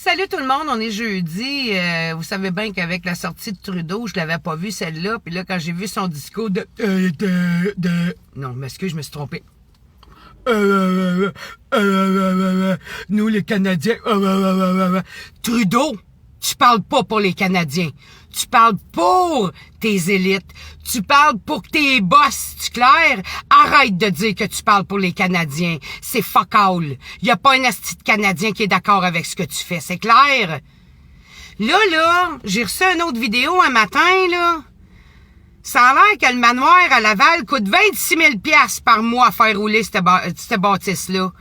Salut tout le monde, on est jeudi. Vous savez bien qu'avec la sortie de Trudeau, je l'avais pas vu celle-là. Puis là, quand j'ai vu son discours Non, m'excuse, je me suis trompé. Nous, les Canadiens... Trudeau, tu parles pas pour les Canadiens. Tu parles pour tes élites. Tu parles pour tes boss, tu clair? Arrête de dire que tu parles pour les Canadiens. C'est fuck all. Y a pas un asti de Canadien qui est d'accord avec ce que tu fais, c'est clair? Là, j'ai reçu une autre vidéo un matin, là. Ça a l'air que le manoir à Laval coûte 26 000 $ par mois à faire rouler cette bâtisse-là.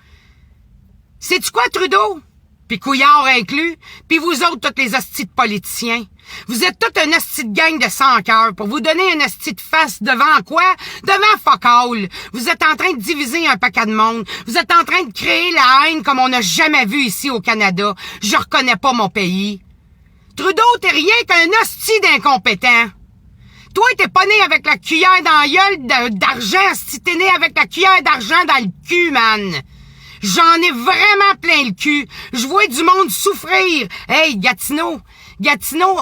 Sais-tu quoi, Trudeau? Puis Couillard inclus, puis vous autres, toutes les hosties de politiciens. Vous êtes toute une hostie de gang de sans cœur pour vous donner une hostie de face devant quoi? Devant fuck all. Vous êtes en train de diviser un paquet de monde. Vous êtes en train de créer la haine comme on n'a jamais vu ici au Canada. Je reconnais pas mon pays. Trudeau, t'es rien qu'un hostie d'incompétent. Toi, t'es pas né avec la cuillère dans la gueule d'argent, si t'es né avec la cuillère d'argent dans le cul, man. J'en ai vraiment plein le cul. Je vois du monde souffrir. Hey, Gatineau,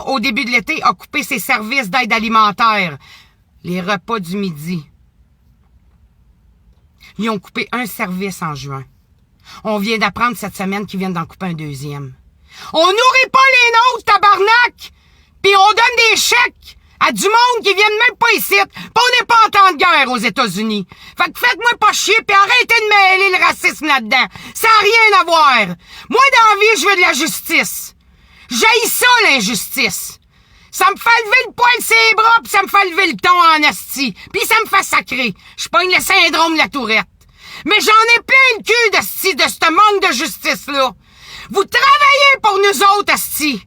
au début de l'été, a coupé ses services d'aide alimentaire. Les repas du midi. Ils ont coupé un service en juin. On vient d'apprendre cette semaine qu'ils viennent d'en couper un deuxième. On nourrit pas les nôtres, tabarnak! Puis on donne des chèques à du monde qui viennent même pas ici. Pis on n'est pas en temps de guerre aux États-Unis. Fait que faites-moi pas chier pis arrêtez de mêler le racisme là-dedans. Ça a rien à voir. Moi, dans la vie, je veux de la justice. J'haïs ça, l'injustice. Ça me fait lever le poil ses bras pis ça me fait lever le ton en asti. Pis ça me fait sacrer. Je pogne le syndrome de la tourette. Mais j'en ai plein le cul d'asti de ce manque de justice-là. Vous travaillez pour nous autres, asti.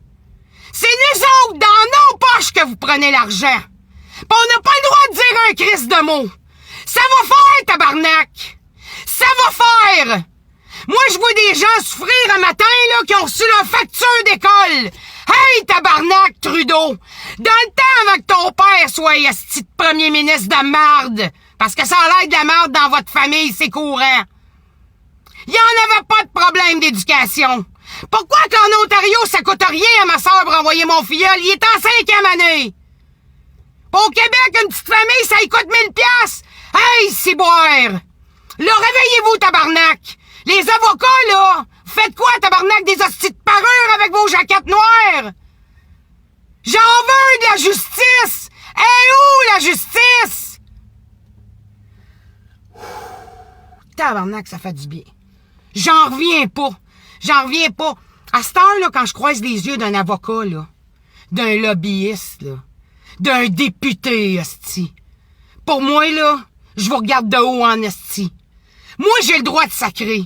C'est nous autres, dans nos poches, que vous prenez l'argent. Pis on n'a pas le droit de dire un crisse de mots. Ça va faire, tabarnak! Ça va faire! Moi, je vois des gens souffrir un matin, là, qui ont reçu leur facture d'école. Hey, tabarnak, Trudeau! Dans le temps avant que ton père soit esti de premier ministre de marde, parce que ça a l'air de la marde dans votre famille, c'est courant. Il y en avait pas de problème d'éducation. Pourquoi qu'en Ontario, ça coûte rien à ma soeur pour envoyer mon filleul? Il est en 5e année. Au Québec, une petite famille, ça y coûte 1000 $. Hey, c'est boire! Là, réveillez-vous, tabarnak! Les avocats, là, faites quoi, tabarnak, des hosties de parure avec vos jaquettes noires? J'en veux de la justice! Et où, la justice? Tabarnak, ça fait du bien. J'en reviens pas. À cette heure, là, quand je croise les yeux d'un avocat, là, d'un lobbyiste, là, d'un député, hostie. Pour moi, là, je vous regarde de haut en hostie. Moi, j'ai le droit de sacrer.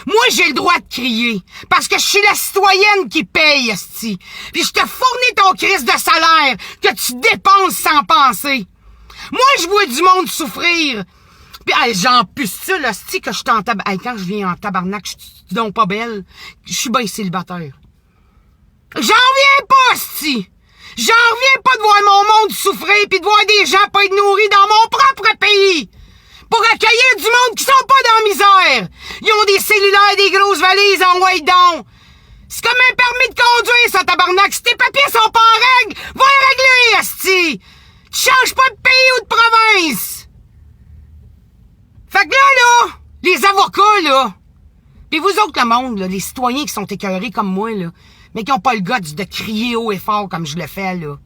Moi, j'ai le droit de crier. Parce que je suis la citoyenne qui paye, hostie. Puis je te fournis ton crise de salaire que tu dépenses sans penser. Moi, je vois du monde souffrir. Puis, hey, j'en pustule, hostie, que je suis en tabarnak. Hey, quand je viens en tabarnak, je suis donc pas belle. Je suis bien célibataire. J'en reviens pas, hostie. J'en reviens pas de voir mon monde souffrir pis de voir des gens pas être nourris dans mon propre pays. Pour accueillir du monde qui sont pas dans la misère. Ils ont des cellulaires, des grosses valises en white down. C'est comme un permis de conduire, ça, tabarnak. Si tes papiers sont pas en règle, va les régler, hostie. Tu changes pas de pays ou de province. Fait que là, les avocats, là, pis vous autres, le monde, là, les citoyens qui sont écœurés comme moi, là, mais qui ont pas le guts de crier haut et fort comme je le fais, là.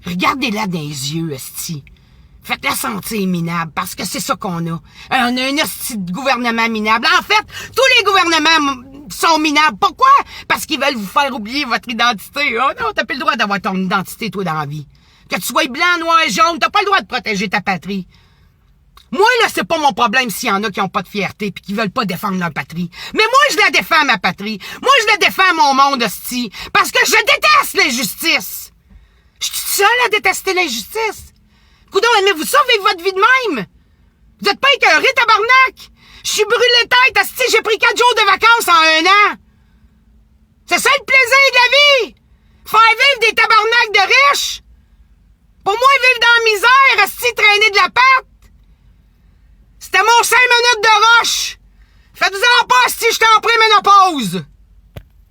Regardez-la dans les yeux, esti. Faites-la sentir minable, parce que c'est ça qu'on a. On a un esti de gouvernement minable. En fait, tous les gouvernements sont minables. Pourquoi? Parce qu'ils veulent vous faire oublier votre identité. Oh non, t'as plus le droit d'avoir ton identité, toi, dans la vie. Que tu sois blanc, noir, jaune, t'as pas le droit de protéger ta patrie. Moi, là, c'est pas mon problème s'il y en a qui ont pas de fierté pis qui veulent pas défendre leur patrie. Mais moi, je la défends, ma patrie. Moi, je la défends, mon monde, hostie. Parce que je déteste l'injustice. Je suis seule à détester l'injustice. Coudon, aimez-vous ça, vivre votre vie de même? Vous êtes pas écœurés, tabarnak? Je suis brûlé tête, hostie, j'ai pris 4 jours de vacances en 1 an. C'est ça le plaisir de la vie? Faire vivre des tabarnaks de riches? Pour moi, vivre dans la misère, hostie, traîner de la pâte? C'était mon 5 minutes de roche. Faites-vous-en pas si je suis en préménopause.